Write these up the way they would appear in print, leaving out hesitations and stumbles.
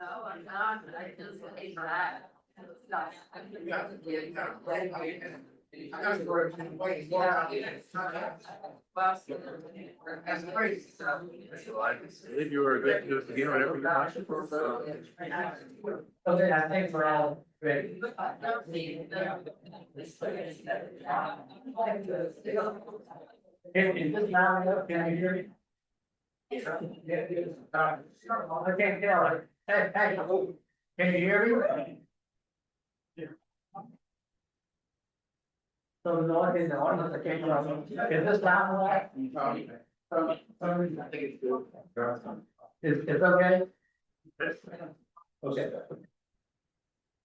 I'm not, I just hate that. That's crazy. If you were good to do it again, whatever you want. Okay, I think we're all ready. Is this loud enough? Can you hear me? I can't tell. Hey, can you hear me? So the noise in the audience, I can't tell. Is this loud enough? I think it's good. It's okay? Okay.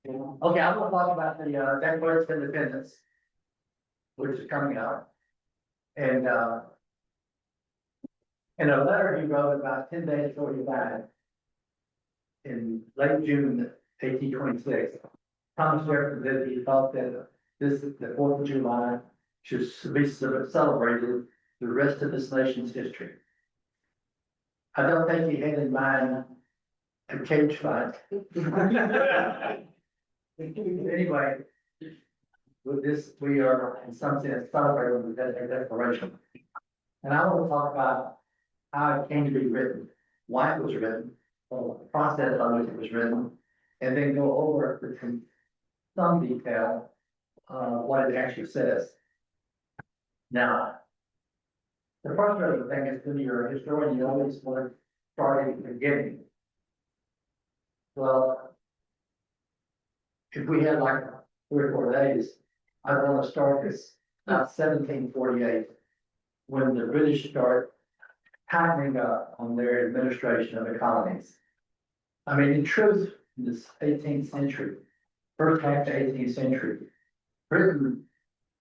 Okay, I'm gonna talk about the Declaration of Independence, which is coming out. And in a letter he wrote about 10 days before he died, in late June 1826, Thomas Jefferson said he thought that the 4th of July should be celebrated the rest of this nation's history. I don't think he had in mind a cage fight. Anyway, with this, we are in some sense celebrating the Declaration. And I want to talk about how it came to be written, why it was written, the process by which it was written, and then go over it in some detail, what it actually says. Now, the first thing is, when you're a historian, you always want to start at the beginning. Well, if we had like 3 or 4 days, I want to start this about 1748, when the British start tightening up on their administration of the colonies. I mean, in truth, in this 18th century, first half of the 18th century, Britain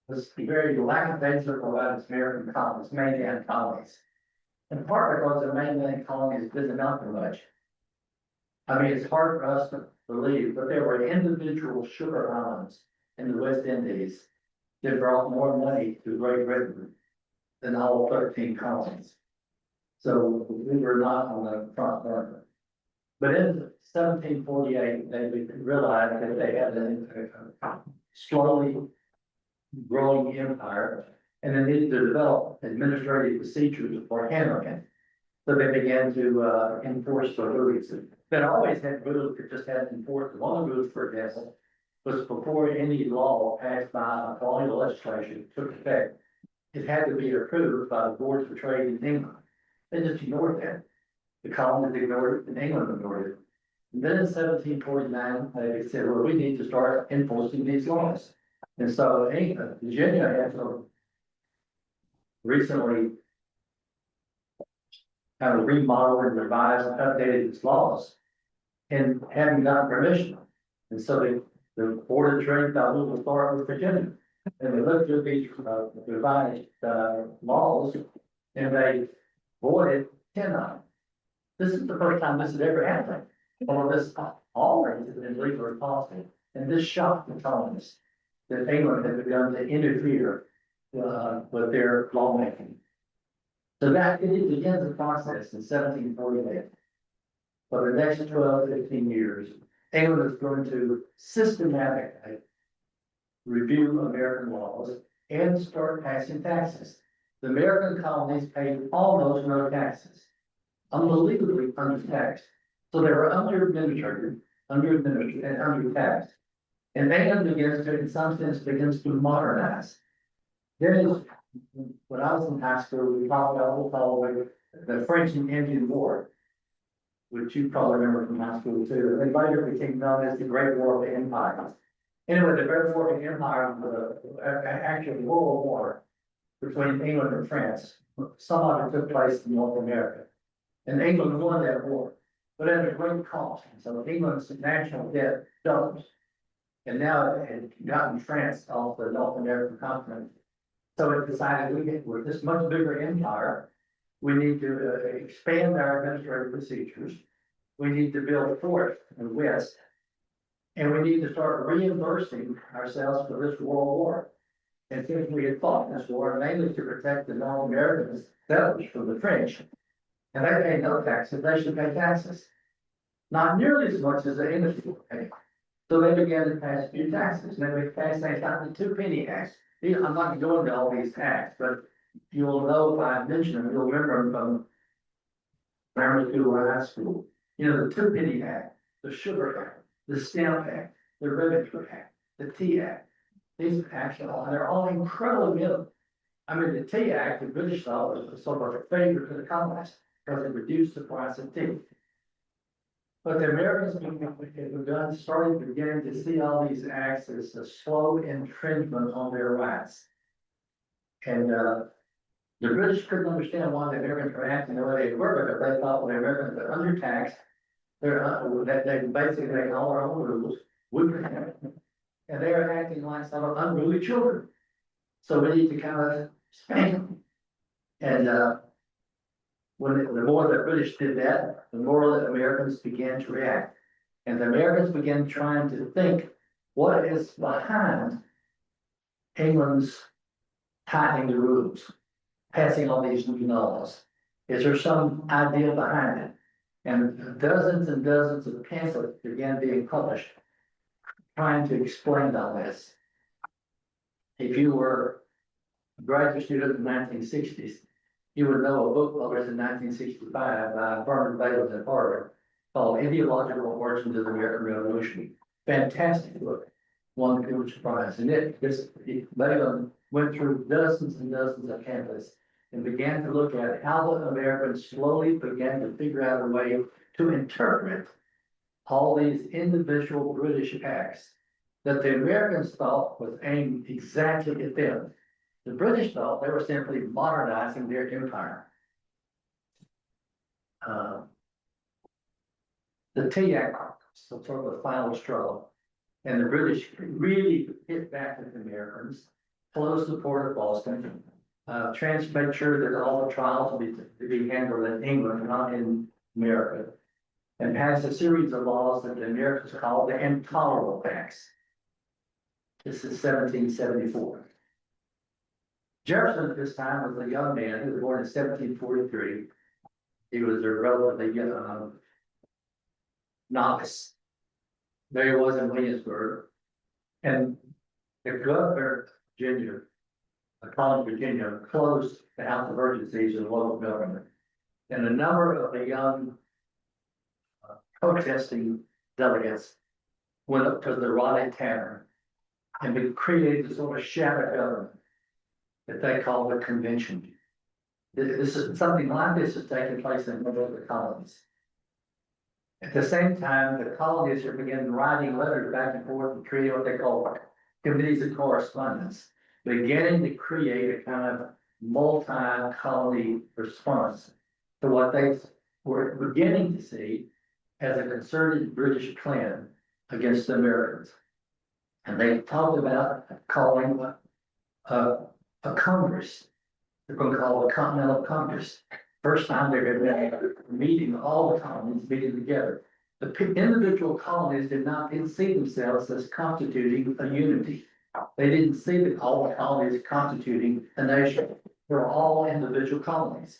was very lackadaisical about its American colonies, mainland colonies. In part because the mainland colonies didn't amount to much. I mean, it's hard for us to believe, but there were individual sugar islands in the West Indies that brought more money to Great Britain than all 13 colonies. So we were not on the front burner. But in 1748, they realized that they had a slowly growing empire, and they needed to develop administrative procedures for handling it. So they began to enforce the rules. That always had rules that just hadn't enforced. One of the rules, for example, was before any law passed by a colonial legislation took effect, it had to be approved by the boards for trade in England. They just ignored that. The colonies ignored it, and England ignored it. And then in 1749, they said, well, we need to start enforcing these laws. And so Virginia has recently kind of remodeled and revised and updated its laws, and having gotten permission. And so the Board of Trade thought we would start with Virginia. And they looked at these revised laws, and they voted 10-9. This is the first time this has ever happened. Or this always has been legal or possible. And this shocked the colonists that England had begun to interfere with their lawmaking. So that it begins the process in 1748. For the next 12, 15 years, England is going to systematically review American laws and start passing taxes. The American colonies paid almost no taxes, unbelievably undertaxed. So they were under-administered, and undertaxed. And England begins to, in some sense, begins to modernize. When I was in high school, we talked about the French and Indian War, which you probably remember from high school too. And later became known as the Great War of the Empires. Anyway, the Great War of the Empire was actually World War between England and France. Some of it took place in North America. And England won that war, but at a great cost. So England's national debt doubled. And now it had gotten France off the North American continent. So it decided with this much bigger empire, we need to expand our administrative procedures. We need to build a fort in the West. And we need to start reimbursing ourselves for this World War. And since we had fought this war, mainly to protect the non-American settlers from the French, And they pay no taxes, they should pay taxes. Not nearly as much as the industry will pay. So they began to pass a few taxes, and they passed things like the two-penny acts. I'm not going to go into all these acts, but you'll know if I mention them, you'll remember them from primary school or high school. You know, the two-penny act, the sugar act, the stamp act, the revenue act, the tea act. These acts are all, they're all incredibly minimum. I mean, the tea act, the British thought was sort of a favor to the colonists because it reduced the price of tea. But the Americans started beginning to see all these acts as a slow infringement on their rights. And the British couldn't understand why the Americans were acting the way they were, because they thought when the Americans were undertaxed, they basically had all our own rules. And they were acting like some unruly children. So we need to kind of spank them. And the more the British did that, the more the Americans began to react. And the Americans began trying to think, what is behind England's tightening the rules, passing all these new laws? Is there some idea behind it? And dozens of pamphlets began being published, trying to explain all this. If you were a graduate student in the 1960s, you would know a book published in 1965 by Vernon Bailey at Harvard called Ideological Origins of the American Revolution. Fantastic book, won the Pulitzer Prize. And Bailey went through dozens and dozens of candidates and began to look at how the Americans slowly began to figure out a way to interpret all these individual British acts that the Americans thought was aimed exactly at them. The British thought they were simply modernizing their empire. The Tea Act was sort of the final straw, and the British really hit back at the Americans, closed the port of Boston, made sure that all the trials would be handled in England, not in America, and passed a series of laws that the Americans called the Intolerable Acts. This is 1774. Jefferson at this time was a young man. He was born in 1743. He was a relatively novice. There he was in Williamsburg. And the governor of Virginia, College, Virginia, closed the House of Emergencies of local government. And a number of the young protesting delegates went up to the Raleigh Tavern and created a sort of shadow government that they call the convention. This is something like this is taking place in the middle of the colonies. At the same time, the colonies are beginning writing letters back and forth and creating what they call committees of correspondence, beginning to create a kind of multi-colony response to what they were beginning to see as a concerted British plan against the Americans. And they talked about calling a Congress. They're going to call it a Continental Congress. First time there had been a meeting, all the colonies meeting together. The individual colonies didn't see themselves as constituting a unity. They didn't see that all the colonies constituting a nation. They're all individual colonies.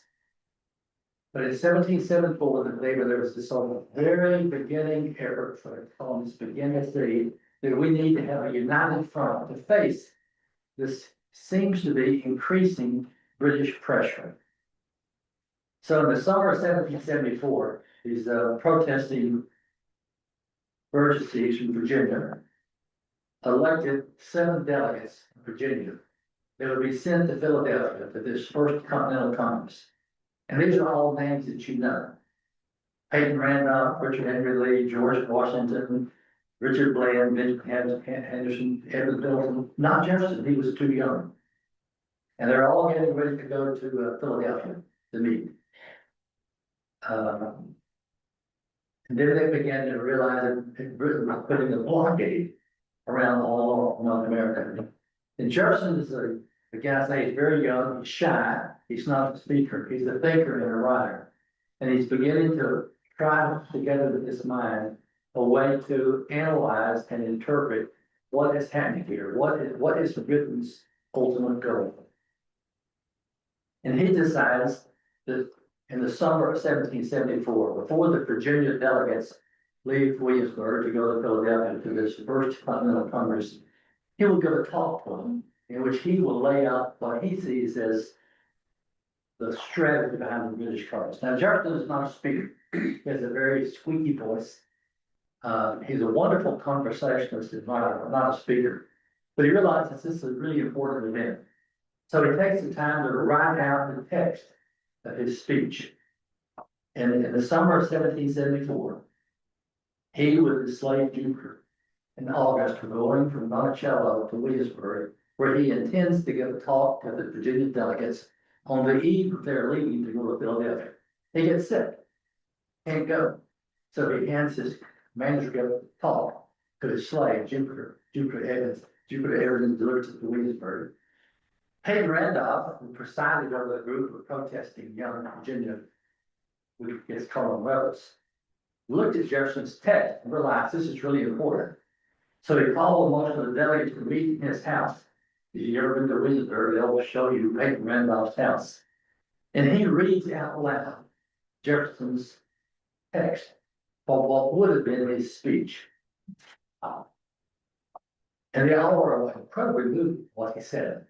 But in 1774, there was this sort of very beginning effort for the colonies to begin to see that we need to have a united front to face this seems to be increasing British pressure. So in the summer of 1774, these protesting burgesses from Virginia elected 7 delegates from Virginia. They would be sent to Philadelphia to this first Continental Congress. And these are all names that you know. Peyton Randolph, Richard Henry Lee, George Washington, Richard Bland, Benjamin Henderson, Edward Middleton, not Jefferson, he was too young. And they're all getting ready to go to Philadelphia to meet. And then they began to realize that Britain was putting a blockade around all of North America. And Jefferson is again, I say he's very young, he's shy, he's not a speaker, he's a thinker and a writer. And he's beginning to try together with his mind a way to analyze and interpret what is happening here. What is Britain's ultimate goal? And he decides that in the summer of 1774, before the Virginia delegates leave Williamsburg to go to Philadelphia to this first Continental Congress, he will give a talk to them in which he will lay out what he sees as the strategy behind the British cause. Now, Jefferson is not a speaker. He has a very squeaky voice. He's a wonderful conversationalist and not a speaker, but he realizes this is a really important event. So he takes the time to write out the text of his speech. And in the summer of 1774, he with his slave Jupiter and August are going from Monticello to Williamsburg, where he intends to give a talk to the Virginia delegates on the eve of their leaving to go to Philadelphia. He gets sick, can't go. So he hands his manuscript talk to his slave, Jupiter Evans delivers it to Williamsburg. Peyton Randolph, who presided over the group of protesting young Virginia, which gets called rebels, looked at Jefferson's text and realized this is really important. So he called most of the delegates to meet in his house. If you ever been to Williamsburg, they'll show you Peyton Randolph's house. And he reads out loud Jefferson's text for what would have been his speech. And they all were incredibly moved what he said.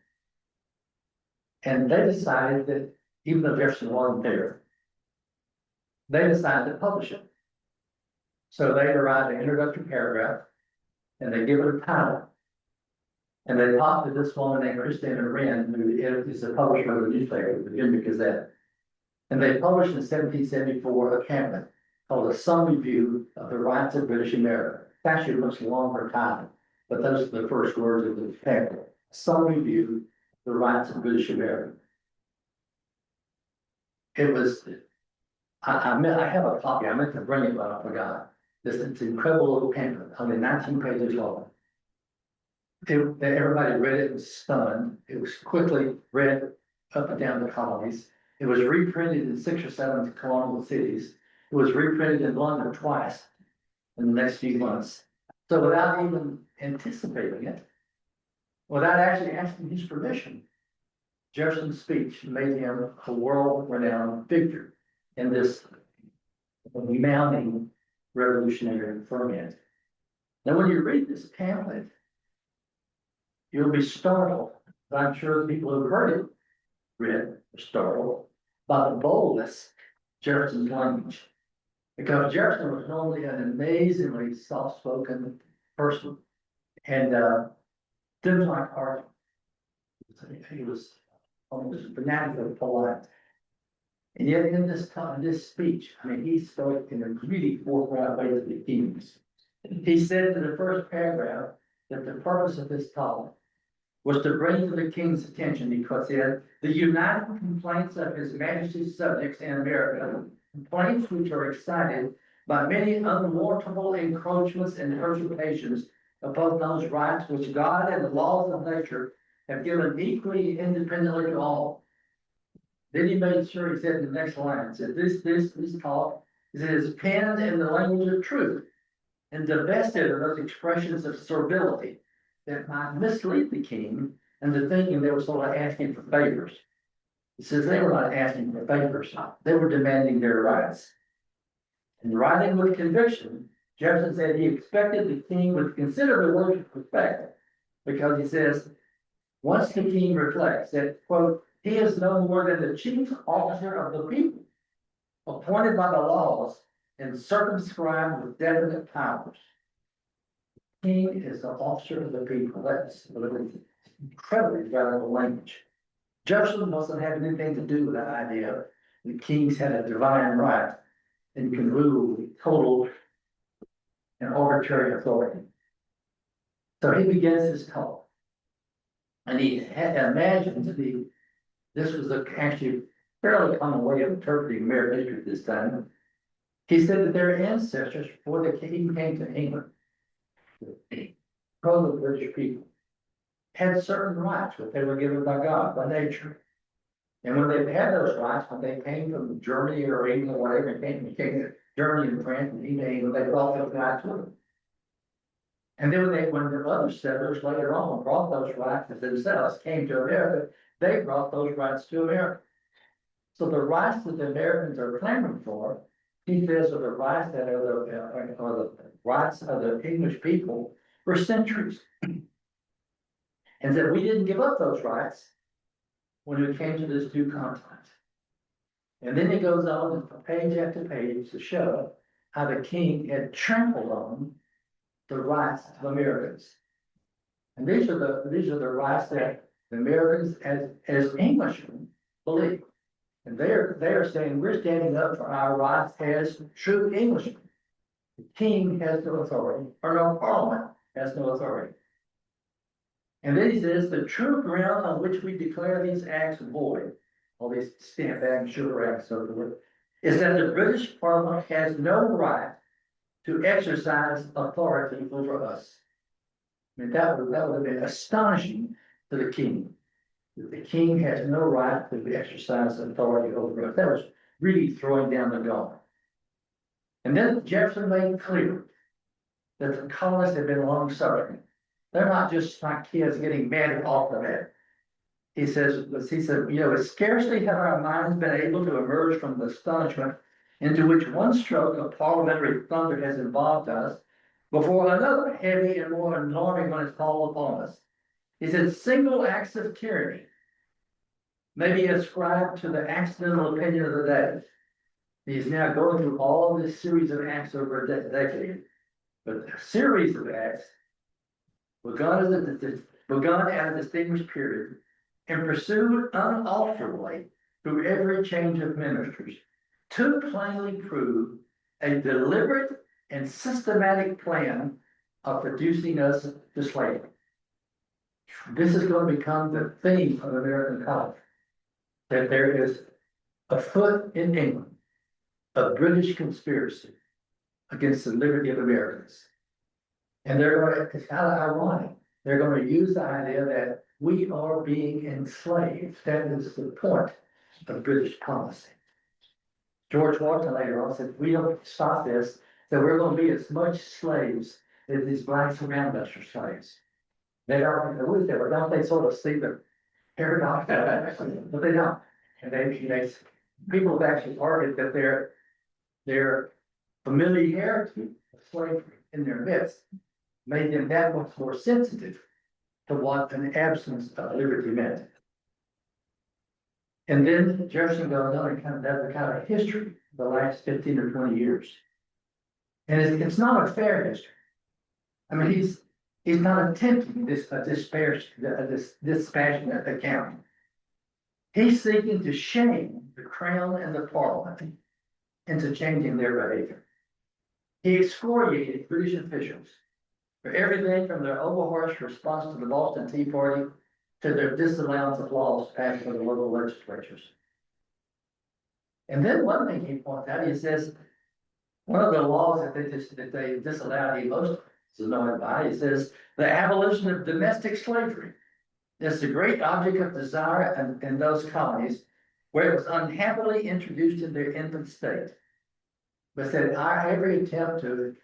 And they decided that even though Jefferson wasn't there, they decided to publish it. So they write an introductory paragraph and they give it a title. And they talked to this woman named Christina Wren, who is the publisher of the newspaper, the Virginia Gazette. And they published in 1774 a pamphlet called A Some Review of the Rights of British America. It's actually a much longer title, but those are the first words of the pamphlet. Some Review of the Rights of British America. It was, I have a copy, I meant to bring it, but I forgot. It's an incredible little pamphlet, only 19 pages long. Everybody read it and was stunned. It was quickly read up and down the colonies. It was reprinted in 6 or 7 colonial cities. It was reprinted in London twice in the next few months. So without even anticipating it, without actually asking his permission, Jefferson's speech made him a world-renowned figure in this mounting revolutionary ferment. Now, when you read this pamphlet, you'll be startled. I'm sure the people who heard it read are startled by the boldness of Jefferson's language. Because Jefferson was normally an amazingly soft-spoken person and didn't like arguing. He was almost fanatically polite. And yet in this speech, I mean, he spoke in a really forthright way to the kings. He said in the first paragraph that the purpose of this talk was to bring to the king's attention, because he had the united complaints of his majesty's subjects in America, complaints which are excited by many unwarrantable encroachments and usurpations upon those rights which God and the laws of nature have given equally independently to all. Then he made sure, he said in the next line, said this talk is penned in the language of truth and divested of those expressions of servility that might mislead the king into thinking they were sort of asking for favors. He says they were not asking for favors, they were demanding their rights. In writing with conviction, Jefferson said he expected the king would consider the words with respect, because he says, once the king reflects that, quote, he is no more than the chief officer of the people, appointed by the laws and circumscribed with definite powers. The king is the officer of the people. That's incredibly radical language. Jefferson doesn't have anything to do with that idea. The kings had a divine right and can rule with total and arbitrary authority. So he begins his talk. And he had imagined this was actually fairly common way of interpreting American history at this time. He said that their ancestors, before the king came to England, the British people, had certain rights that they were given by God, by nature. And when they had those rights, when they came from Germany or England or whatever, came to Germany and France and England, they brought those rights with them. And then when the other settlers later on brought those rights to themselves, came to America, they brought those rights to America. So the rights that the Americans are clamoring for, he says, are the rights that are the rights of the English people for centuries. And that we didn't give up those rights when it came to this new continent. And then he goes on page after page to show how the king had trampled on the rights of Americans. And these are the rights that the Americans as Englishmen believe. And they are saying we're standing up for our rights as true Englishmen. The king has no authority, or no parliament has no authority. And then he says the true ground on which we declare these acts void, all these Stamp Act, Sugar Act, so forth, is that the British Parliament has no right to exercise authority over us. I mean, that would have been astonishing to the king. That the king has no right to exercise authority over us. That was really throwing down the gauntlet. And then Jefferson made clear that the colonists had been long suffering. They're not just like kids getting mad off the bat. He said, you know, scarcely have our minds been able to emerge from the astonishment into which one stroke of parliamentary thunder has involved us, before another heavy and more alarming one has fallen upon us. He said, single acts of tyranny may be ascribed to the accidental opinion of the day. He's now going through all this series of acts over a decade, but a series of acts begun at a distinguished period and pursued unalterably through every change of ministers, too plainly prove a deliberate and systematic plan of reducing us to slavery. This is going to become the theme of American culture, that there is afoot in England a British conspiracy against the liberty of Americans. And they're going to, it's kind of ironic, they're going to use the idea that we are being enslaved. That is the point of British policy. George Washington later on said, we don't stop this, that we're going to be as much slaves as these blacks around us are slaves. They don't, don't they sort of see the paradox? But they don't. And they people have actually argued that their familiarity of slavery in their midst made them that much more sensitive to what an absence of liberty meant. And then Jefferson goes on and kind of does a kind of history of the last 15 or 20 years. And it's not a fair history. I mean, he's not attempting this dispassionate account. He's seeking to shame the crown and the parliament into changing their behavior. He excoriated British officials for everything from their over-harsh response to the Boston Tea Party to their disallowance of laws passed by the local legislatures. And then one thing he points out, he says, one of the laws that they disallowed, he most is annoyed by, he says, the abolition of domestic slavery is the great object of desire in those colonies where it was unhappily introduced in their infant state. But said our every attempt to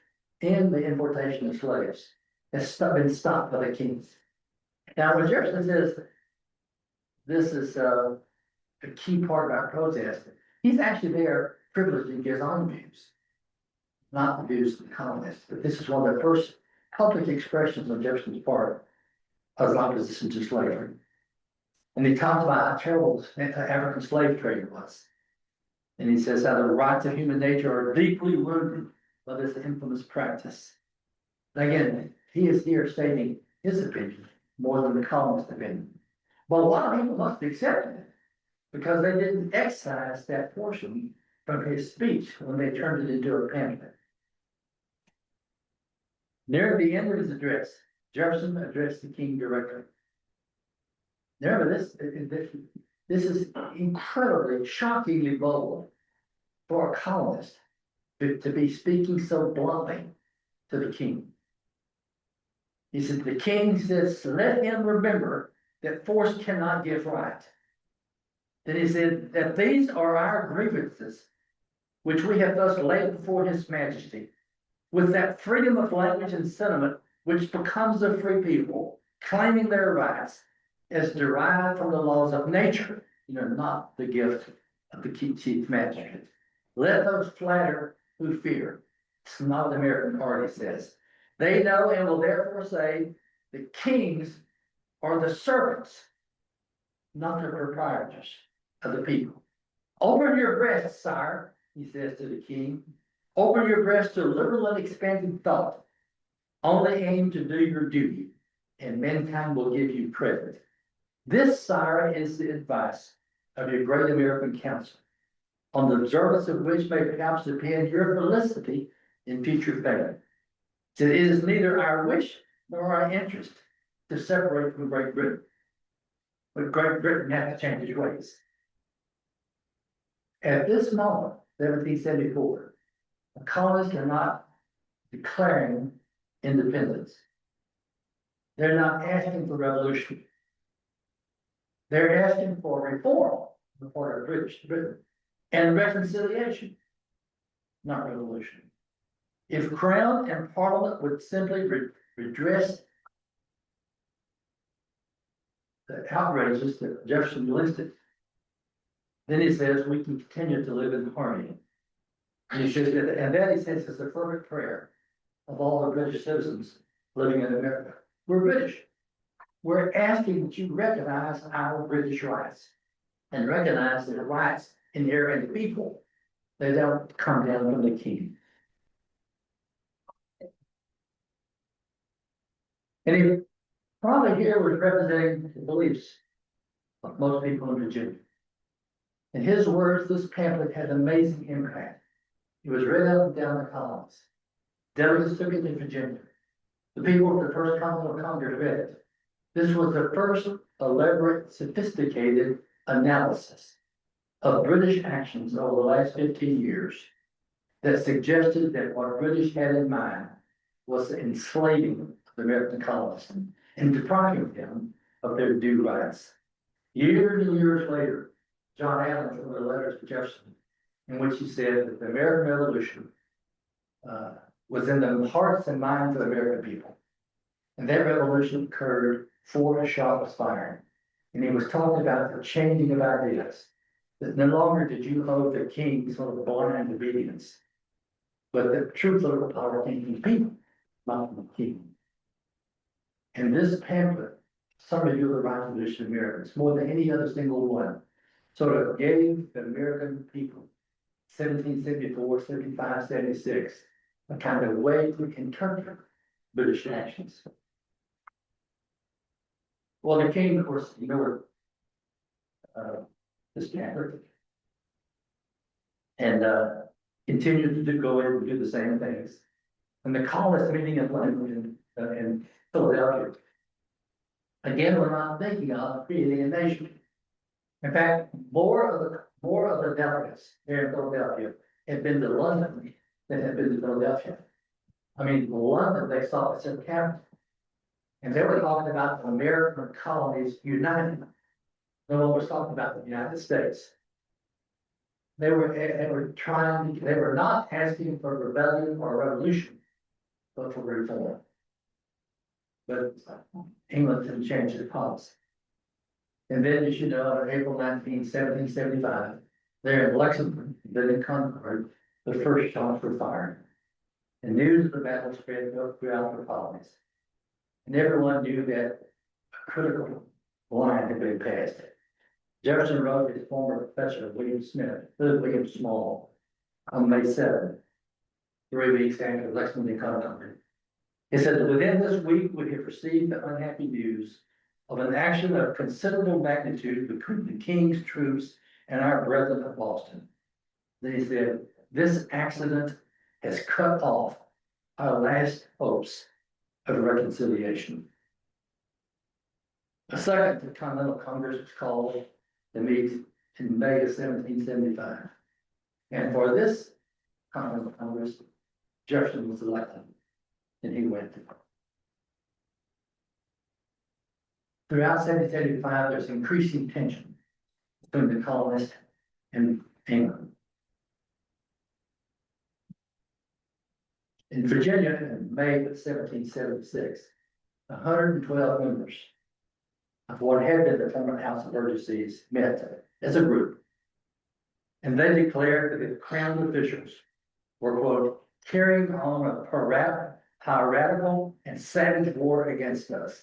end the importation of slaves has been stopped by the kings. Now, when Jefferson says this is a key part of our protest, he's actually there privileging his own views, not the views of the colonists. But this is one of the first public expressions on Jefferson's part of his opposition to slavery. And he talks about how terrible African slave trade was. And he says how the rights of human nature are deeply wounded by this infamous practice. And again, he is here stating his opinion more than the colonists' opinion. But a lot of people must accept it because they didn't excise that portion from his speech when they turned it into a pamphlet. Near the end of his address, Jefferson addressed the king directly. Remember, this is incredibly, shockingly bold for a colonist to be speaking so bluntly to the king. He said, the king says, let him remember that force cannot give right. Then he said that these are our grievances, which we have thus laid before his majesty, with that freedom of language and sentiment which becomes a free people, claiming their rights as derived from the laws of nature, not the gift of the chief magistrate. Let those flatter who fear. It's not the American party says. They know and will therefore say the kings are the servants, not the proprietors of the people. Open your breast, sire, he says to the king. Open your breast to liberal and expanding thought. Only aim to do your duty, and mankind will give you credit. This, sire, is the advice of your great American council, on the observance of which may perhaps depend your felicity in future fame. It is neither our wish nor our interest to separate from Great Britain, but Great Britain has to change its ways. At this moment, 1774, the colonists are not declaring independence. They're not asking for revolution. They're asking for reform on the part of Britain and reconciliation, not revolution. If Crown and Parliament would simply redress the outrages that Jefferson listed, then he says we can continue to live in harmony. And he says that, and that he says is the fervent prayer of all the British citizens living in America. We're British. We're asking that you recognize our British rights and recognize the rights inherent in the people. They don't come down from the king. And he probably here was representing the beliefs of most people in Virginia. In his words, this pamphlet had amazing impact. It was read up and down the colonies. Delegates took it to Virginia. The people of the first Commonwealth Congress read it. This was the first elaborate, sophisticated analysis of British actions over the last 15 years that suggested that what British had in mind was the enslaving of the American colonists and depriving them of their due rights. Years and years later, John Adams wrote a letter to Jefferson in which he said that the American Revolution was in the hearts and minds of the American people. And that revolution occurred before a shot was fired. And he was talking about the changing of ideas. That no longer did you owe the king sort of blind obedience, but the true political power came from the people, not from the king. And this pamphlet, some of you are right to this Americans, more than any other single one, sort of gave the American people, 1774, 75, 76, a kind of way to interpret British actions. Well, the king, of course, this pamphlet, and continued to go in and do the same things. And the colonists meeting in London, in Philadelphia, again, we're not thinking of creating a nation. In fact, more of the delegates here in Philadelphia had been to London than had been to Philadelphia. I mean, London, they saw it as a capital. And they were talking about the American colonies united. No one was talking about the United States. They were not asking for rebellion or revolution, but for reform. But England didn't change its policy. And then, as you know, on April 19, 1775, there in Lexington, then in Concord, the first shots were fired. And news of the battle spread throughout the colonies. And everyone knew that a critical line had been passed. Jefferson wrote his former professor, William Small, on May 7th, 3 weeks after Lexington Concord. He said that within this week we have received the unhappy news of an action of considerable magnitude between the king's troops and our brethren of Boston. Then he said, this accident has cut off our last hopes of reconciliation. A second Continental Congress was called to meet in May of 1775. And for this Continental Congress, Jefferson was elected, and he went. Throughout 1775, there's increasing tension between the colonists and England. In Virginia, in May of 1776, 112 members of what had been the former House of Burgesses met as a group. And they declared that the crown officials were, quote, carrying on a piratical and savage war against us.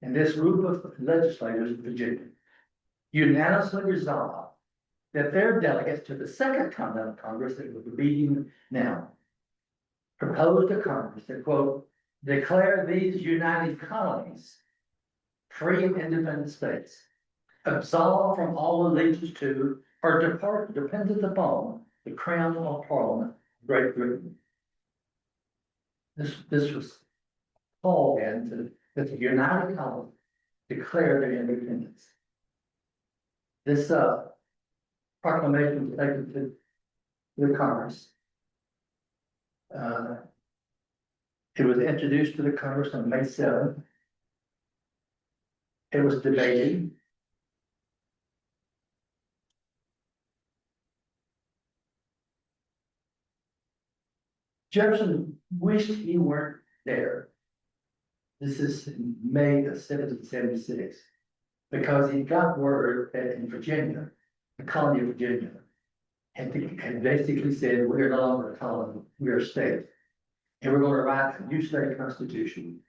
And this group of legislators in Virginia unanimously resolved that their delegates to the Second Continental Congress that we're meeting now proposed to Congress to, quote, declare these united colonies free and independent states, absolved from all allegiance to or dependent upon the crown or parliament of Great Britain. This was called in that the United Colonies declare their independence. This proclamation was taken to the Congress. It was introduced to the Congress on May 7th. It was debated. Jefferson wished he weren't there. This is in May of 1776, because he got word that in Virginia, the colony of Virginia, had basically said, we are no longer a colony, we are a state. And we're going to write a new state constitution.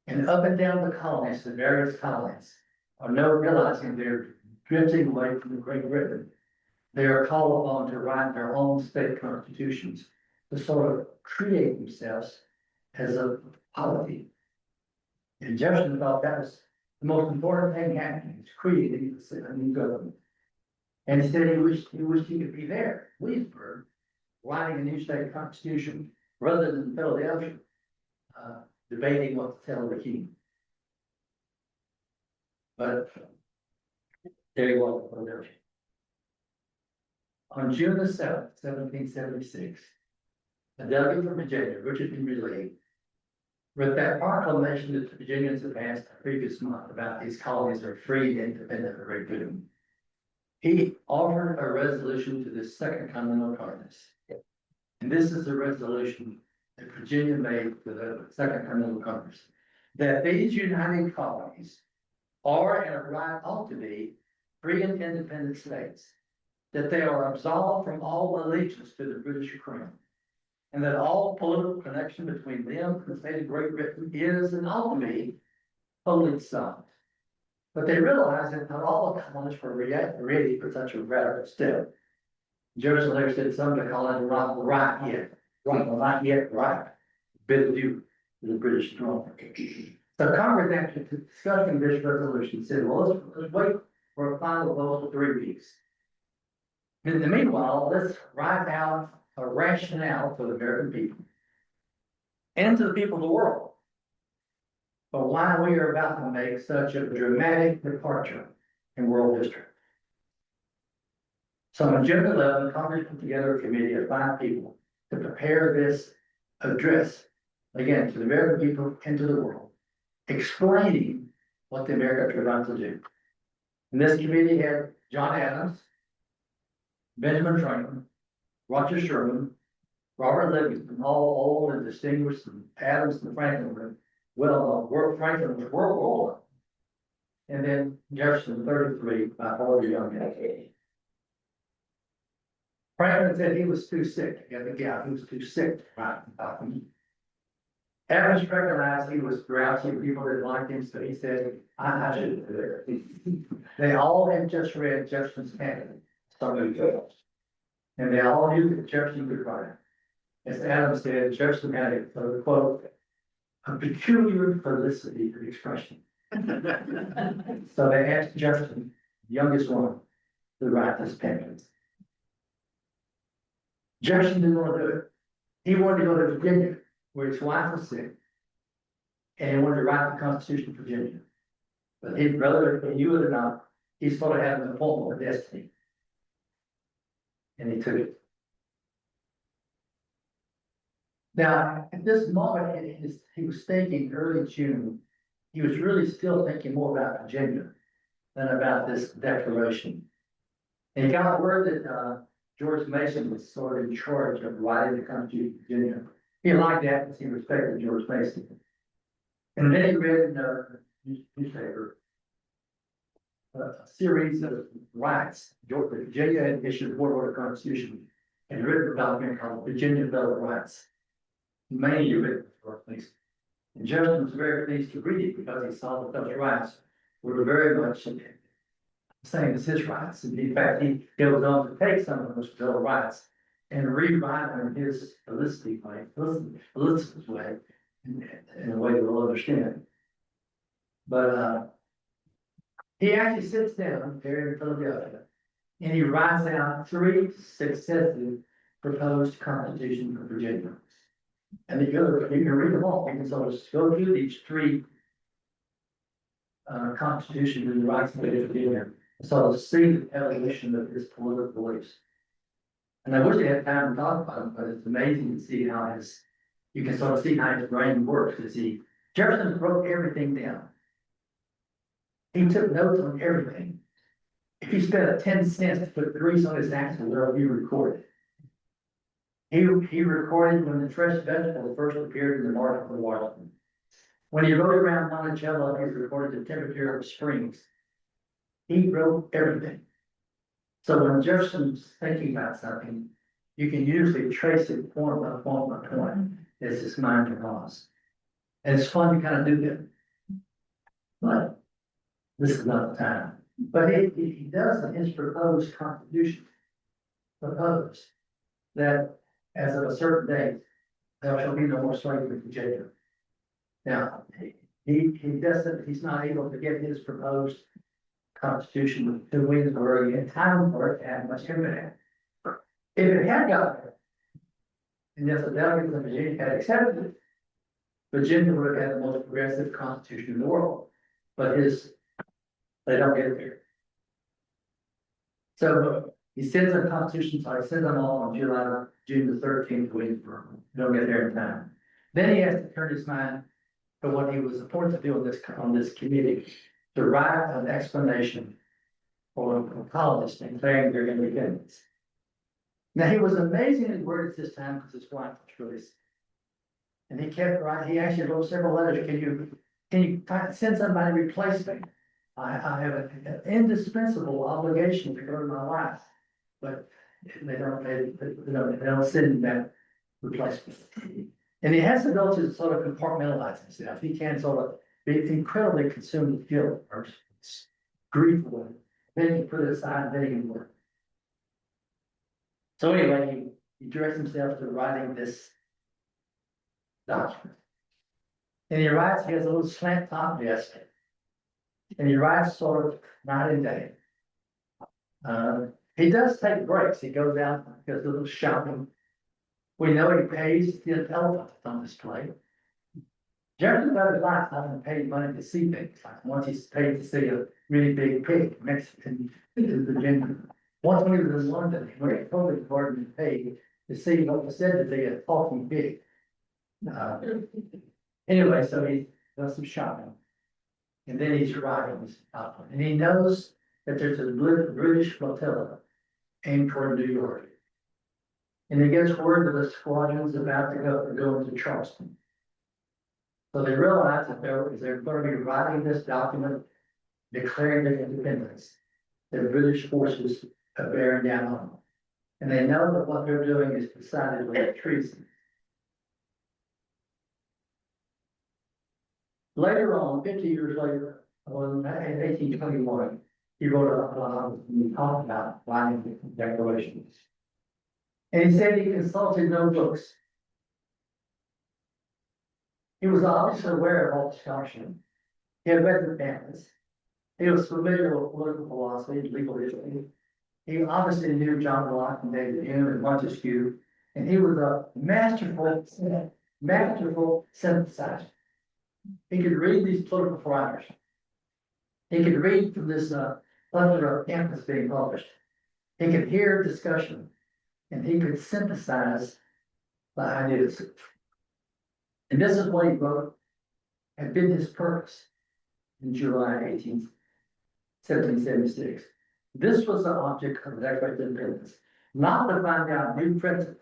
And up and down the colonies, the various colonies, are now realizing they're drifting away from Great Britain. They are called upon to write their own state constitutions to sort of create themselves as a polity. And Jefferson thought that was the most important thing happening, is creating a new government. And he said he wished he could be there, Williamsburg, writing a new state constitution rather than Philadelphia, debating what to tell the king. But there he was in Philadelphia. On June the 7th, 1776, a delegate from Virginia, Richard Henry Lee, read that proclamation that the Virginians had passed the previous month about these colonies are free and independent of Great Britain. He offered a resolution to the Second Continental Congress. And this is the resolution that Virginia made to the Second Continental Congress, that these united colonies are and right ought to be free and independent states, that they are absolved from all allegiance to the British crown, and that all political connection between them and the state of Great Britain is and ought to be wholly dissolved. But they realized that not all the colonists were ready for such a radical step. Jefferson later said some of the colonists were not right yet, bid adieu to the British throne. So Congress, after discussing this resolution, said, well, let's wait for a final vote for 3 weeks. In the meanwhile, let's write out a rationale for the American people and to the people of the world for why we are about to make such a dramatic departure in world history. So on June 11, Congress put together a committee of 5 people to prepare this address, again, to the American people and to the world, explaining what the Americans were about to do. And this committee had John Adams, Benjamin Franklin, Roger Sherman, Robert Livingston, all old and distinguished, and Adams and Franklin were Franklin was World War I. And then Jefferson, 33, by 40 young men. Franklin said he was too sick to get the gout. He was too sick to write about him. Adams recognized he was grouchy. People didn't like him, so he said, I should do it. They all had just read Jefferson's candidate, and they all knew that Jefferson could write. As Adams said, Jefferson had a quote, a peculiar felicity of expression. So they asked Jefferson, the youngest one, to write this pamphlet. Jefferson didn't want to do it. He wanted to go to Virginia, where his wife was sick, and he wanted to write the Constitution of Virginia. But his brother, he knew it or not, he sort of had an appointment with destiny. And he took it. Now, at this moment, he was thinking early June, he was really still thinking more about Virginia than about this declaration. And he got word that George Mason was sort of in charge of writing the Constitution of Virginia. He liked that because he respected George Mason. And then he read in the newspaper a series of rights. Virginia had issued a Board Order Constitution and written a document called Virginia Bill of Rights. Mainly written for things. And Jefferson was very pleased to read it because he saw that those rights were very much the same as his rights. And in fact, he goes on to take some of those Bill of Rights and rewrite them in his Elizabeth way, in a way that we'll understand. But he actually sits down there in Philadelphia and he writes out 3 successive proposed constitutions for Virginia. And you can read them all. You can sort of go through these 3 constitutions and rights of Virginia, and sort of see the evolution of his political beliefs. And I wish I had time to talk about it, but it's amazing to see how you can sort of see how his brain works. Jefferson broke everything down. He took notes on everything. If he spent 10 cents to put grease on his axle, wherever he recorded. He recorded when the fresh vegetable first appeared in the market of Washington. When he rode around Monticello, he recorded the temperature of the springs. He wrote everything. So when Jefferson's thinking about something, you can usually trace it point by point by point as his mind draws. And it's fun to kind of do that. But this is not the time. But he does in his proposed constitution propose that as of a certain date, there shall be no more slavery in Virginia. Now, he's not able to get his proposed constitution to Williamsburg in time for it to have much impact. If it had got there, and if the delegates of Virginia had accepted it, Virginia would have had the most progressive constitution in the world. But they don't get there. So he sends a constitution, so he sends them all on June the 13th to Williamsburg. Don't get there in time. Then he has to turn his mind to what he was appointed to do on this committee, to write an explanation for colonists declaring their independence. Now he was amazingly worded this time because his wife was really sick. And he kept writing. He actually wrote several letters. Can you send somebody to replace me? I have an indispensable obligation to go to my wife, but they don't send that replacement. And he has to go to sort of compartmentalize himself. He can sort of be incredibly consumed with guilt or grief, then he put it aside, then he can work. So anyway, he directs himself to writing this document. And he writes, he has a little slant top desk. And he writes sort of night and day. He does take breaks. He goes out, does a little shopping. We know he pays to see an elephant on display. Jefferson got his life often paid money to see things. Like once he's paid to see a really big pig, Mexican in Virginia. Once when he was in London, he went to public garden and paid to see what was said to be a talking pig. Anyway, so he does some shopping. And then he's writing this outline. And he knows that there's a British flotilla aimed toward New York. And he gets word that the squadron's about to go into Charleston. So they realize that they're going to be writing this document declaring their independence. The British forces are bearing down on them. And they know that what they're doing is decidedly treason. Later on, 50 years later, in 1821, he wrote he talked about writing declarations. And he said he consulted no books. He was obviously aware of all the scholarship. He had read the pamphlets. He was familiar with political philosophy and legal history. He obviously knew John Locke and David Hume and Montesquieu, and he was a masterful synthesizer. He could read these political writers. He could read from this plethora of pamphlets being published. He could hear discussion, and he could synthesize the ideas. And this is what he wrote had been his purpose in July 1776. This was the object of the Declaration of Independence, not to find out new principles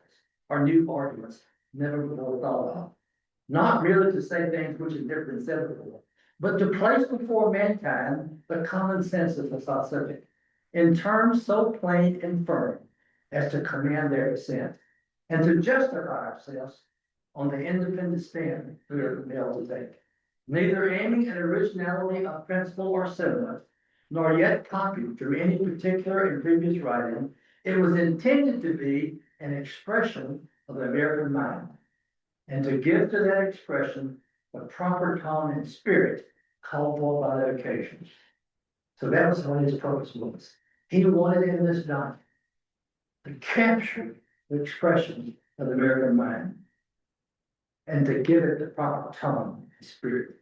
or new arguments never before thought of, not really to say things which had never been said before, but to place before mankind the common sense of the thought subject in terms so plain and firm as to command their assent, and to justify ourselves on the independent stand we are compelled to take, neither aiming at originality of principle or sentiment, nor yet copied through any particular and previous writing. It was intended to be an expression of the American mind, and to give to that expression the proper tone and spirit called for by the occasions. So that was what his purpose was. He wanted in this document to capture the expression of the American mind and to give it the proper tone and spirit.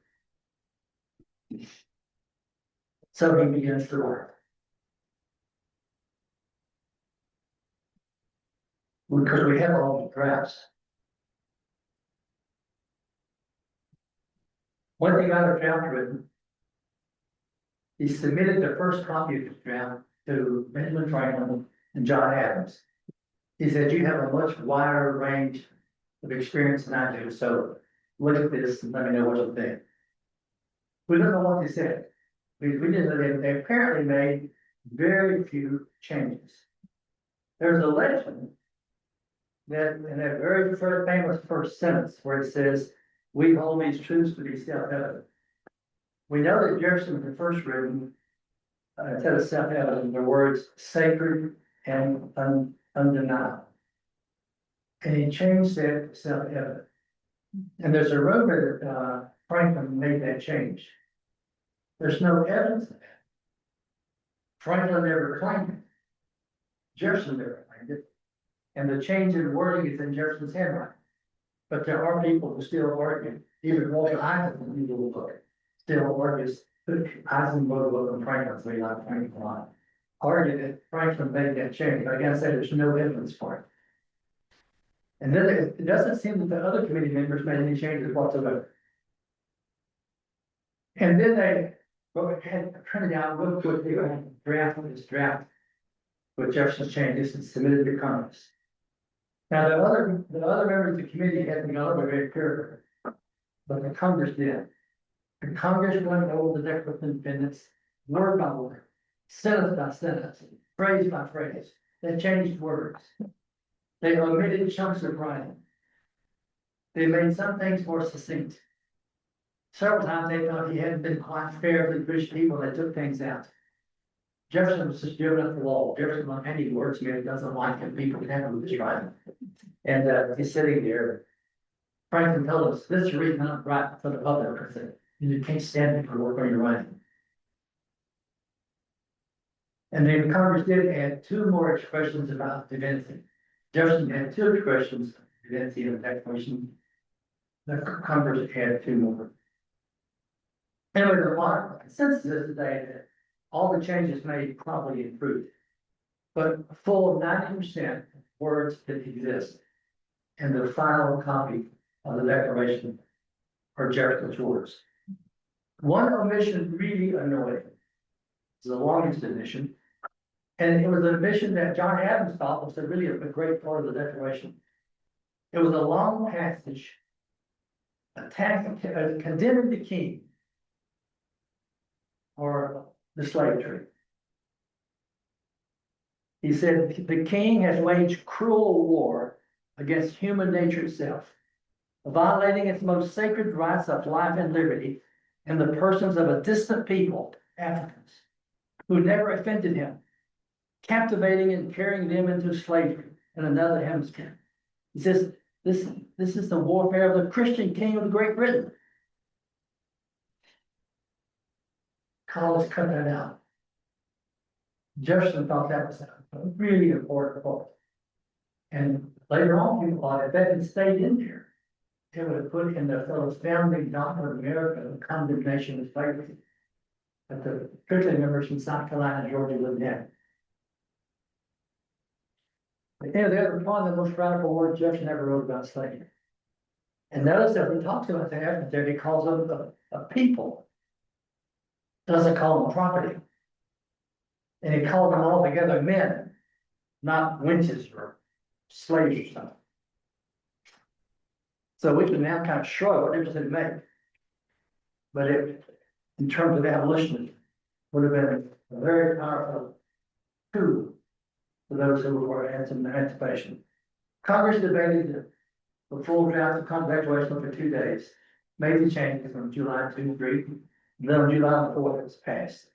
So he begins to work. Because we have all the drafts. When they got a draft written, he submitted the first copy of the draft to Benjamin Franklin and John Adams. He said, "You have a much wider range of experience than I do, so look at this and let me know what you think." We don't know what they said. We didn't know they apparently made very few changes. There's a legend that in that very famous first sentence where it says, "We hold these truths to be self-evident." We know that Jefferson had first written, instead of self-evident, the words sacred and undeniable. And he changed that to self-evident. And there's a rumor that Franklin made that change. There's no evidence of that. Franklin never claimed it. Jefferson never claimed it. And the change in wording is in Jefferson's handwriting. But there are people who still argue, even Walter Eisenhower, in the book, still argues, Eisenhower wrote on Franklin's way, not Franklin, argued that Franklin made that change. But again, I said there's no evidence for it. And then it doesn't seem that the other committee members made any changes whatsoever. And then they had printed out real quickly a draft of this draft with Jefferson's changes and submitted to Congress. Now, the other members of the committee hadn't gone over very carefully, but the Congress did. The Congress went over the Declaration of Independence, word by word, sentence by sentence, phrase by phrase. They changed words. They omitted chunks of writing. They made some things more succinct. Several times they thought he hadn't been quite fair to the British people. They took things out. Jefferson was just giving up the law. Jefferson, on any wordsmith, doesn't like it. People can have his writing. And he's sitting there. Franklin told us, "This is the reason I'm writing for the public." I said, "You can't stand it for work on your writing." And then Congress did add two more expressions about divinity. Jefferson had two expressions of divinity in the Declaration. The Congress had two more. Anyway, the consensus is today that all the changes made probably improved, but a full 90% words that exist in the final copy of the Declaration are Jefferson's words. One omission really annoyed him. It's the longest omission, and it was an omission that John Adams thought was really a great part of the Declaration. It was a long passage condemning the king for the slave trade. He said, "The king has waged cruel war against human nature itself, violating its most sacred rights of life and liberty in the persons of a distant people, Africans, who never offended him, captivating and carrying them into slavery in another hemisphere." He says, this is the warfare of the Christian king of Great Britain. Collins cut that out. Jefferson thought that was a really important part. And later on, people thought if that had stayed in there, it would have put in the fellow's founding doctrine of America the condemnation of slavery. But the particularly members from South Carolina and Georgia wouldn't have it. But the other one of the most radical words Jefferson ever wrote about slavery. And notice that when he talks about the Africans there, he calls them a people. Doesn't call them property. And he called them all together men, not wenches or slaves or something. So we can now kind of shrug what difference it make. But in terms of abolitionism, would have been a very powerful tool for those who were anti-emancipation. Congress debated the full draft of Declaration for 2 days, made the changes on July 2, 3, then on July 4th, it was passed,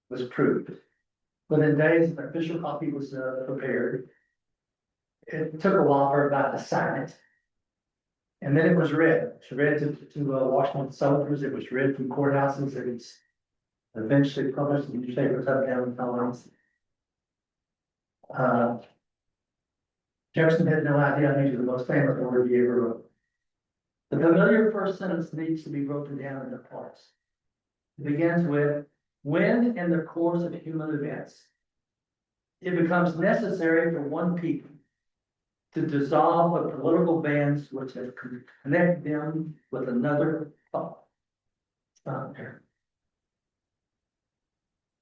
was approved. Within days, an official copy was prepared. It took a while for everybody to sign it. And then it was read. It was read to Washington soldiers. It was read from courthouses. It was eventually published in newspapers up and down the colonies. Jefferson had no idea. These are the most famous words he ever wrote. The familiar first sentence needs to be broken down into parts. It begins with, when in the course of human events, it becomes necessary for one people to dissolve the political bands which have connected them with another thought. Stop there.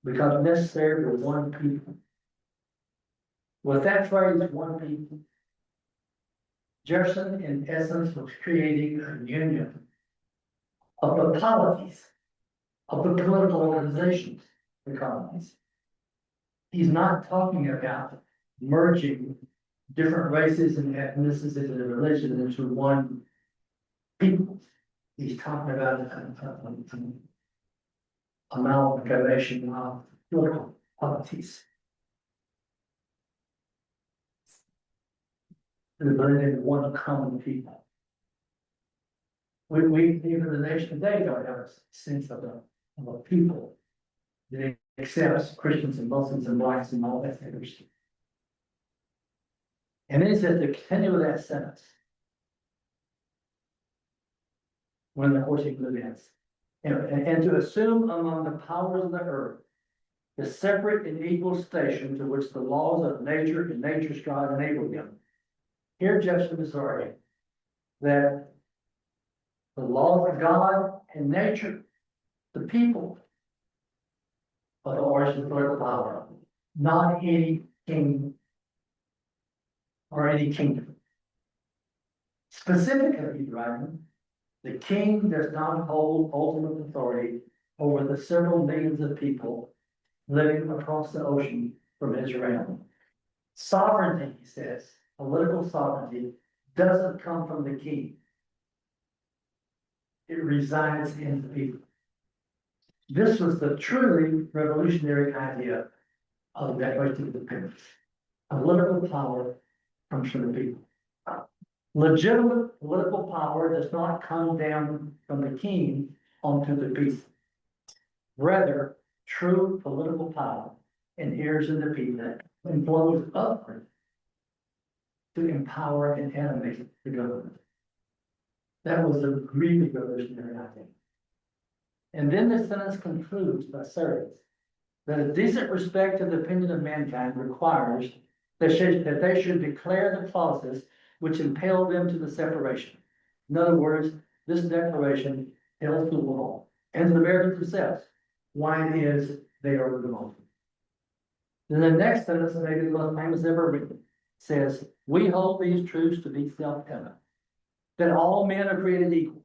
Becomes necessary for one people. With that phrase, one people, Jefferson, in essence, was creating a union of the polities of the political organizations, the colonies. He's not talking about merging different races and ethnicities and religions into one people. He's talking about an amalgamation of political polities. And blend into one common people. We even the nation today don't have a sense of a people that accepts Christians and Muslims and blacks and all that kind of stuff. And then it says to continue with that sentence. When the horse events. And to assume among the powers of the earth the separate and equal station to which the laws of nature and nature's God enable them. Here Jefferson is arguing that the laws of God and nature, the people, are the origin of political power, not any king or any kingdom. Specifically, he's writing, the king does not hold ultimate authority over the several millions of people living across the ocean from his realm. Sovereignty, he says, political sovereignty doesn't come from the king. It resides in the people. This was the truly revolutionary idea of the Declaration of Independence. Political power comes from the people. Legitimate political power does not come down from the king onto the people. Rather, true political power inheres in the people and flows upward to empower and animate the government. That was a really revolutionary idea. And then the sentence concludes by saying that a decent respect to the opinion of mankind requires that they should declare the clauses which impel them to the separation. In other words, this declaration tells the world and the Americans themselves why it is they are the most. Then the next sentence, maybe the most famous ever written, says, we hold these truths to be self-evident, that all men are created equal,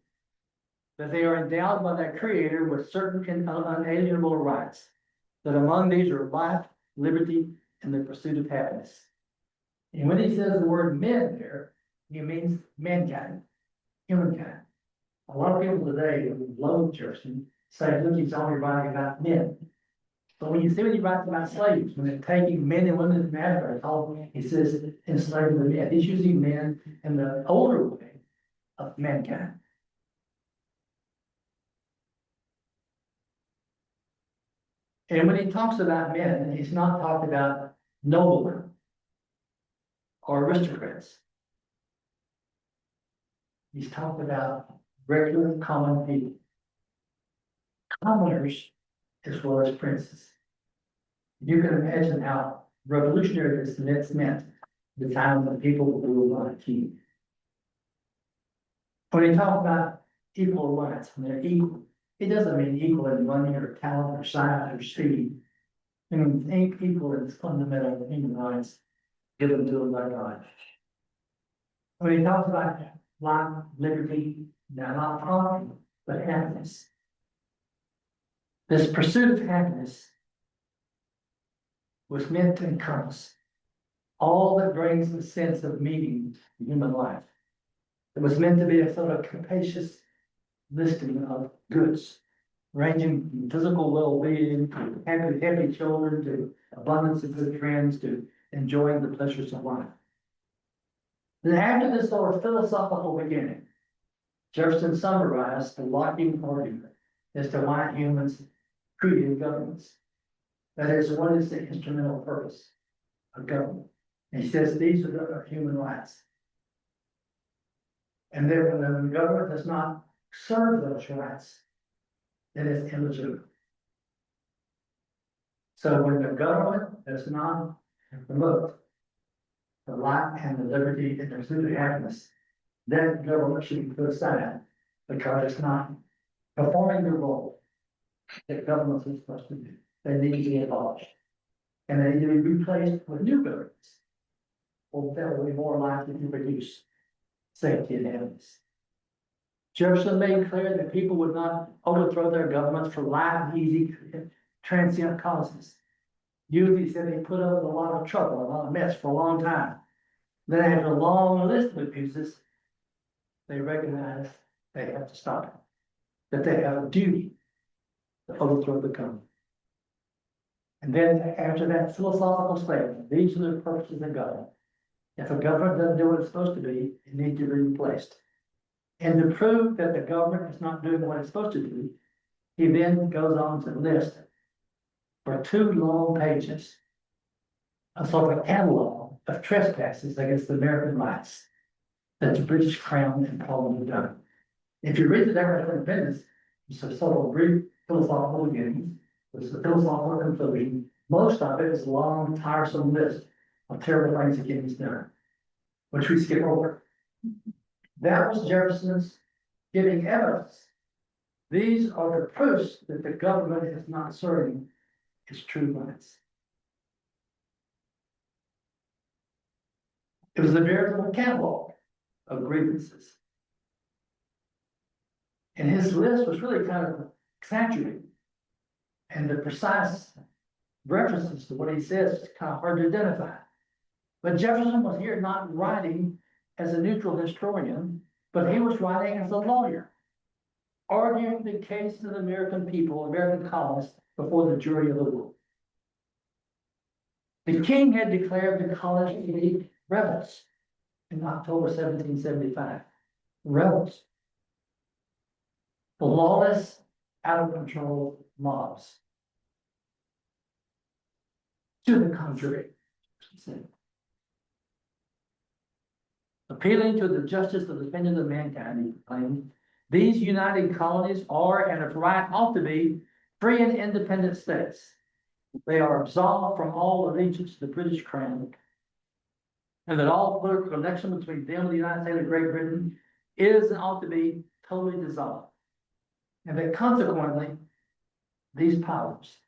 that they are endowed by their Creator with certain unalienable rights, that among these are life, liberty, and the pursuit of happiness. And when he says the word men there, he means mankind, humankind. A lot of people today who love Jefferson say, look, he's only writing about men. But when you see what he writes about slaves, when they're taking men and women as masters, he says enslaving the men. He's using men in the older way of mankind. And when he talks about men, he's not talking about noblemen or aristocrats. He's talking about regular common people, commoners as well as princes. You can imagine how revolutionary this meant the time when people ruled on a king. When he talks about equal rights, when they're equal, it doesn't mean equal in money or talent or size or speed. It means equal in fundamental human rights given to them by God. When he talks about life, liberty, not property, but happiness. This pursuit of happiness was meant to encompass all that brings a sense of meaning in human life. It was meant to be a sort of capacious listing of goods, ranging from physical well-being to happy children to abundance of good friends to enjoying the pleasures of life. Then after this sort of philosophical beginning, Jefferson summarized the locking argument as to why humans created governments. That is, what is the instrumental purpose of government? And he says these are the human rights. And therefore, when the government does not serve those rights, then it's illegitimate. So when the government does not promote the life and the liberty and the pursuit of happiness, then government should be put aside because it's not performing the role that governments are supposed to do. They need to be abolished. And they need to be replaced with new governments. Or that will be more likely to produce safety and happiness. Jefferson made clear that people would not overthrow their governments for light, easy, transient causes. Usually, he said they put up with a lot of trouble, a lot of mess for a long time. Then after a long list of abuses, they recognize they have to stop it. That they have a duty to overthrow the government. And then after that philosophical statement, these are the purposes of government. If a government doesn't do what it's supposed to be, it needs to be replaced. And to prove that the government is not doing what it's supposed to do, he then goes on to list for 2 long pages a sort of catalog of trespasses against the American rights that the British Crown and Parliament have done. If you read the Declaration of Independence, it's a sort of brief philosophical beginning, it's a philosophical conclusion. Most of it is a long, tiresome list of terrible things that can be done, which we skip over. That was Jefferson's giving evidence. These are the proofs that the government is not serving its true rights. It was a veritable catalog of grievances. And his list was really kind of exaggerated. And the precise references to what he says is kind of hard to identify. But Jefferson was here not writing as a neutral historian, but he was writing as a lawyer, arguing the case of the American people, American colonists, before the jury of the world. The king had declared the colonists to be rebels in October 1775. Rebels. The lawless, out of control mobs. To the contrary, he said. Appealing to the justice of the opinion of mankind, he claimed, these united colonies are, and of right ought to be, free and independent states. They are absolved from all allegiance to the British Crown, and that all political connection between them and the United States and Great Britain is and ought to be totally dissolved. And that consequently, these colonies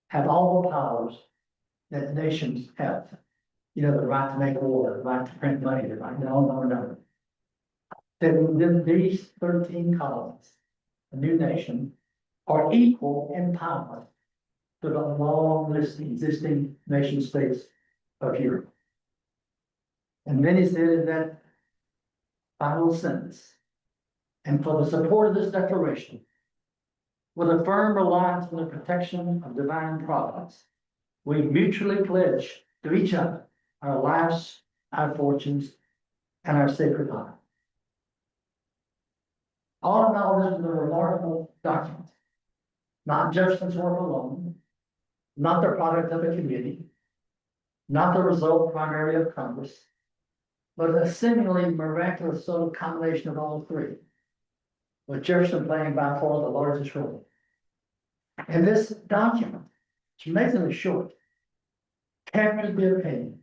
have all the powers that nations have. You know, the right to make war, the right to print money, the right, no. Then these 13 colonies, a new nation, are equal in power to the long list of existing nation states of Europe. And then he said in that final sentence, and for the support of this declaration, with a firm reliance on the protection of divine providence, we mutually pledge to each other our lives, our fortunes, and our sacred honor. All in all, this is a remarkable document. Not Jefferson's work alone, not the product of a committee, not the result primarily of Congress, but a seemingly miraculous sort of combination of all three, with Jefferson playing by far the largest role. And this document, which makes it short, captures the opinion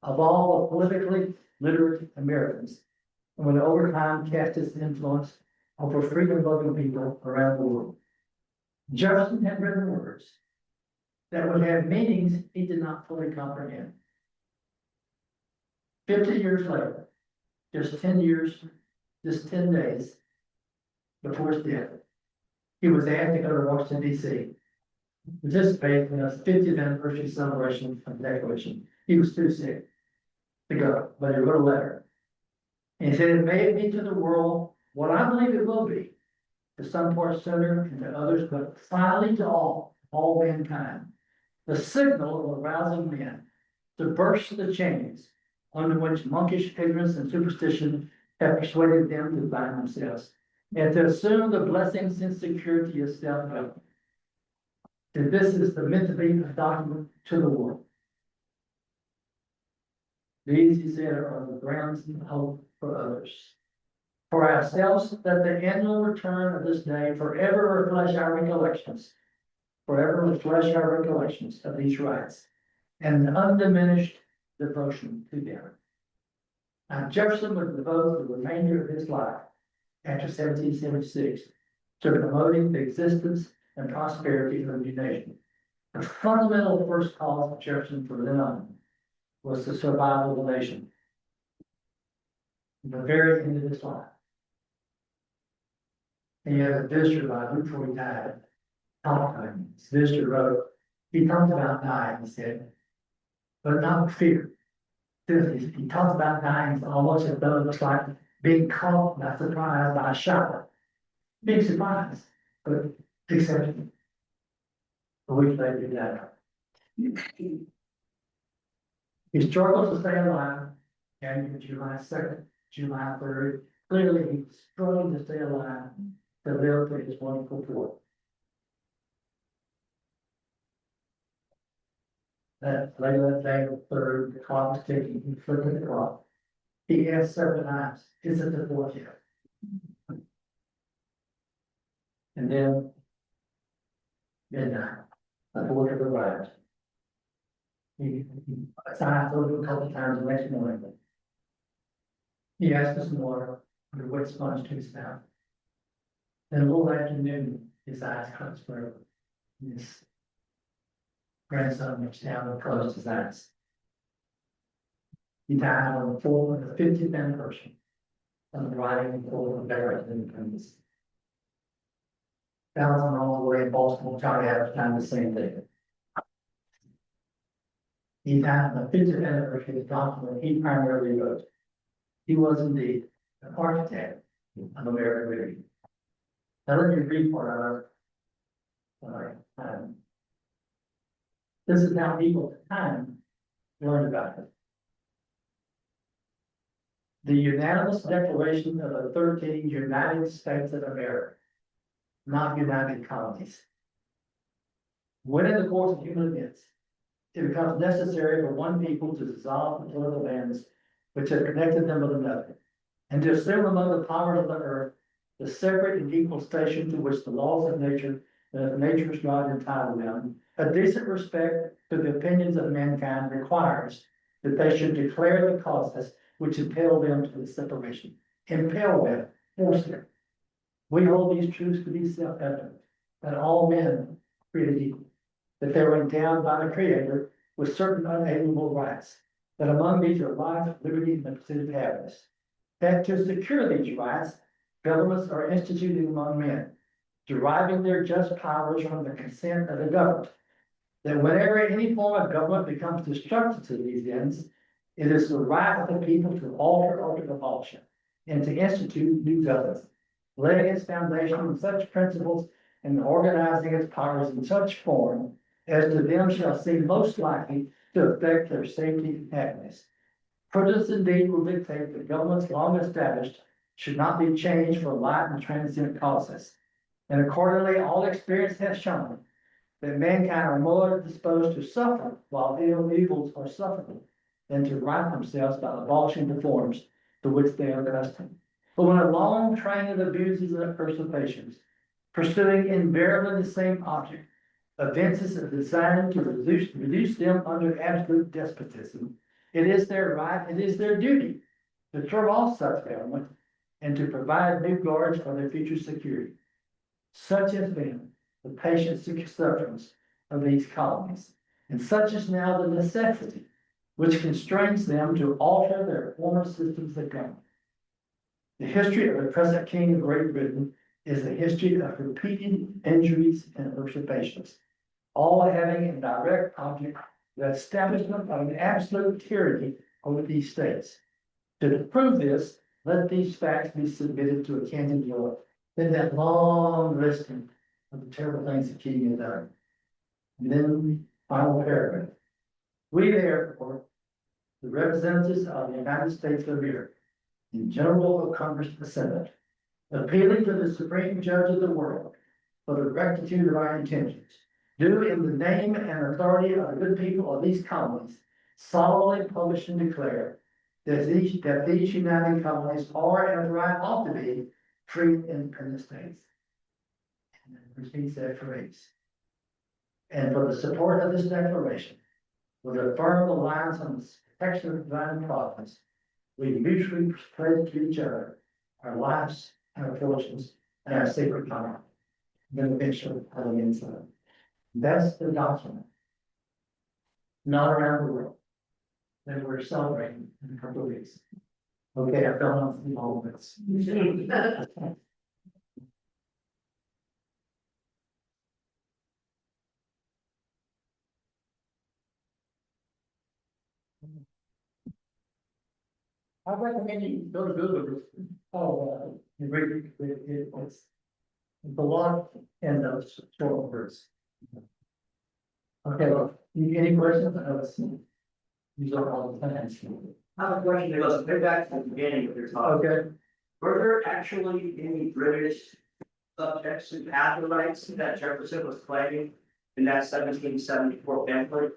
of all the politically literate Americans, and would over time cast its influence over freedom-loving people around the world. Jefferson had written words that would have meanings he did not fully comprehend. 50 years later, just 10 days before his death, He was asked to go to Washington DC, participate in a 50th anniversary celebration of the Declaration. He was too sick to go, but he wrote a letter. And he said, it may be to the world what I believe it will be, to some parts sooner and to others, but finally to all mankind. The signal of arousing men to burst the chains under which monkish ignorance and superstition have persuaded them to bind themselves, and to assume the blessings and security of self-government. And this is the meant to be a document to the world. These, he said, are the grounds of hope for others. For ourselves, that the annual return of this day forever refresh our recollections, of these rites, and an undiminished devotion to them. Now Jefferson would devote the remainder of his life after 1776 to promoting the existence and prosperity of the new nation. The fundamental first cause of Jefferson from then on was the survival of the nation. At the very end of his life. He had a visitor before he died. Talked to him. His visitor wrote, he talked about dying, he said, but not with fear. He talks about dying almost as though it looks like being caught by surprise by a shower. Big surprise, but accepted. A week later, he died. He struggled to stay alive, and July 2nd, July 3rd, clearly he struggled to stay alive to live for his wonderful fourth. That later that day, the third, the clock was ticking, he flipped the clock. He asked several times, is it the fourth yet? And then midnight, the fourth of arrived. He signed over a couple of times the next morning. He asked for some water, put a wet sponge to his mouth. Then a little afternoon, his eyes closed forever. His grandson reached down and closed his eyes. He died on the 50th anniversary of the writing and full of American independence. Thousands all the way in Baltimore, Charlie Adams done the same thing. He died on the 50th anniversary of the document he primarily wrote. He was indeed an architect of American liberty. Now let me read part of it. This is how people at the time learned about it. The unanimous declaration of the 13 United States of America, not United Colonies. When in the course of human events, it becomes necessary for one people to dissolve the political bands which have connected them with another, and to assume among the powers of the earth the separate and equal station to which the laws of nature and of nature's God entitle them. A decent respect to the opinions of mankind requires that they should declare the causes which impel them to the separation. Impel them, force them. We hold these truths to be self-evident, that all men are created equal, that they were endowed by the Creator with certain unalienable rights, that among these are life, liberty, and the pursuit of happiness. That to secure these rights, governments are instituted among men, deriving their just powers from the consent of the governed. That whenever any form of government becomes destructive to these ends, it is the right of the people to alter or to abolish it, and to institute new governments, laying its foundation on such principles and organizing its powers in such form as to them shall seem most likely to affect their safety and happiness. Prudence indeed will dictate that governments long established should not be changed for light and transient causes. And accordingly, all experience has shown that mankind are more disposed to suffer while evils are sufferable than to right themselves by abolishing the forms to which they are accustomed. But when a long train of abuses and usurpations, pursuing invariably the same object, evinces a desire to reduce them under absolute despotism, it is their right, it is their duty to throw off such government and to provide new guards for their future security. Such has been the patient sufferance of these colonies, and such is now the necessity which constrains them to alter their former systems of government. The history of the present King of Great Britain is a history of repeated injuries and usurpations, all having a direct object the establishment of an absolute tyranny over these states. To prove this, let these facts be submitted to a candid world. Then that long listing of the terrible things that King had done. And then final paragraph. We therefore, the representatives of the United States of America, in General of Congress of the Senate, appealing to the Supreme Judge of the world for the rectitude of our intentions, do in the name and authority of the good people of these colonies solemnly publish and declare that these united colonies are and right ought to be free and independent states. And then repeats that phrase. And for the support of this declaration, with a firm reliance on the protection of divine providence, we mutually pledge to each other our lives, our fortunes, and our sacred honor. Benediction of the inside. That's the document. Not around the world. That we're celebrating in a couple of weeks. Okay, I've gone on through all of this. I recommend you go to Google. Oh, it's a lot in those short words. Okay, well, any questions? These are all the plans. I have a question that goes way back to the beginning of your talk. Okay, Were there actually any British subjects who had the rights that Jefferson was claiming in that 1774 pamphlet?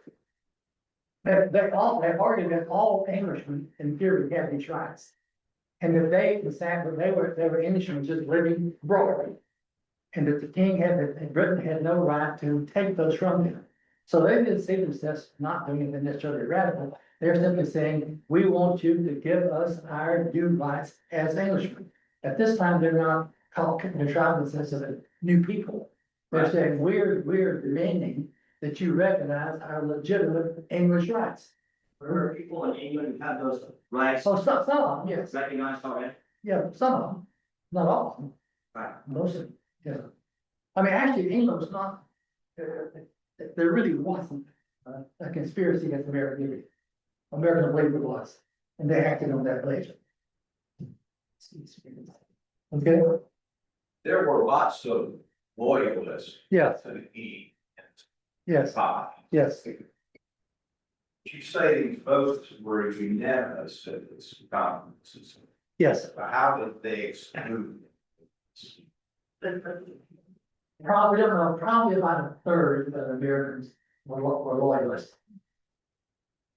they argued that all Englishmen in theory had these rights. And that they were Englishmen just living abroad. And that the king that Britain had no right to take those from them. So they didn't see themselves not doing anything necessarily radical. They're simply saying, we want you to give us our due rights as Englishmen. At this time, they're not talking, they're trying to sense of a new people. They're saying, we're demanding that you recognize our legitimate English rights. Were there people in England who had those rights So some of them, yes. recognized already? Yeah, some of them, not all of them. Right. Most of them, yeah. I mean, actually, England was not, there really wasn't a conspiracy against American liberty. American labor was, and they acted on that later. Okay, There were lots of loyalists yes, to the E and yes, five. yes. You say these votes were unanimous at this conference. Yes, How did they exclude? probably, I don't know, probably about a third of Americans were loyalists.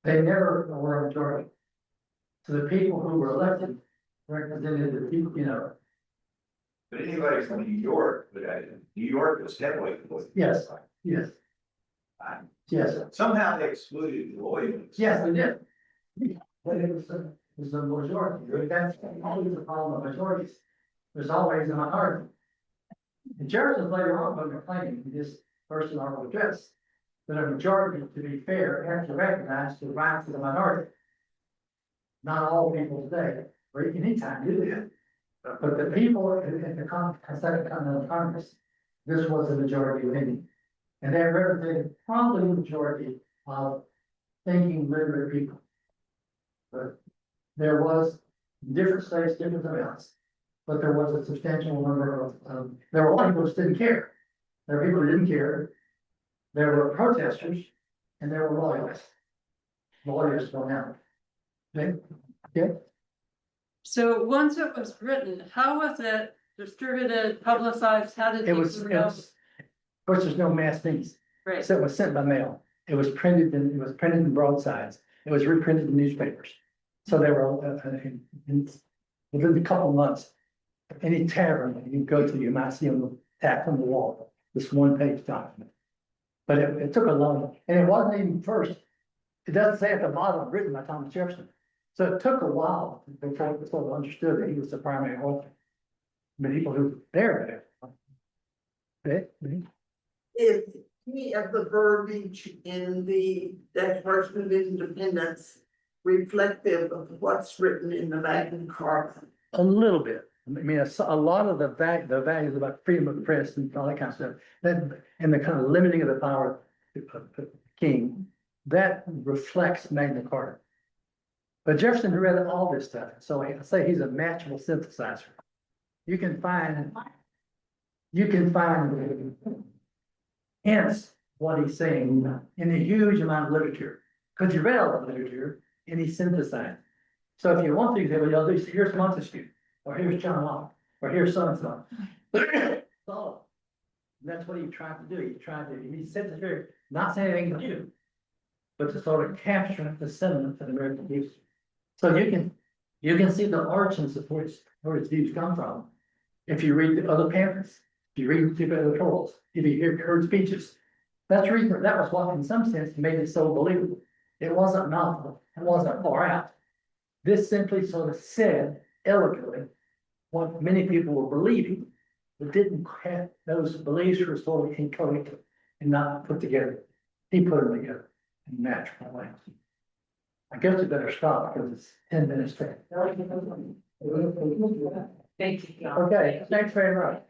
They never were a majority. So the people who were elected represented the people, you know, But anybody from New York, New York was heavily. yes, yes, yes, Somehow they excluded the loyalists. yes, they did. But it was a majority, that's always the problem of majorities. There's always a minority. And Jefferson later on, when they're claiming in his first inaugural address, that a majority, to be fair, have to recognize the rights of the minority. Not all people today, or anytime do that. But the people in the Second Continental Congress, this was a majority opinion. And they represented probably the majority of thinking literate people. But there was different states, different amounts. But there was a substantial number of, there were a lot of people who didn't care. There were people who didn't care. There were protesters and there were loyalists. Lawyers going out. Okay, okay. So once it was written, how was it distributed, publicized, how did It people was, know? of course, there's no mass things. Right, So it was sent by mail. It was printed in broadsides. It was reprinted in newspapers. So there were, within a couple of months, any tavern that you go to, you might see them tacked on the wall, this one page document. But it took a long, and it wasn't even first. It doesn't say at the bottom, written by Thomas Jefferson. So it took a while before it was sort of understood that he was the primary author. The people who there. Is any of the verbiage in the Declaration of Independence reflective of what's written in the Magna Carta? A little bit, I mean, a lot of the values about freedom of the press and all that kind of stuff, that, and the kind of limiting of the power of the king, that reflects Magna Carta. But Jefferson read all this stuff, so I say he's a matchable synthesizer. You can find hence what he's saying in a huge amount of literature, because you read all the literature and he synthesized. So if you want to, you know, here's Montesquieu, or here's John Locke, or here's so and so. So that's what he tried to do. He said this very, not saying anything new, but to sort of capture the sentiment of the American people. So you can see the origins of where his views come from. If you read the other pamphlets, if you read the editorials, if you heard speeches, that's the reason, that was what in some sense made it so believable. It wasn't novel, it wasn't far out. This simply sort of said eloquently what many people were believing, but didn't have, those beliefs were sort of encoded and not put together. He put them together in a natural way. I guess we better stop because it's 10 minutes to. Thank you. Okay, thanks very much.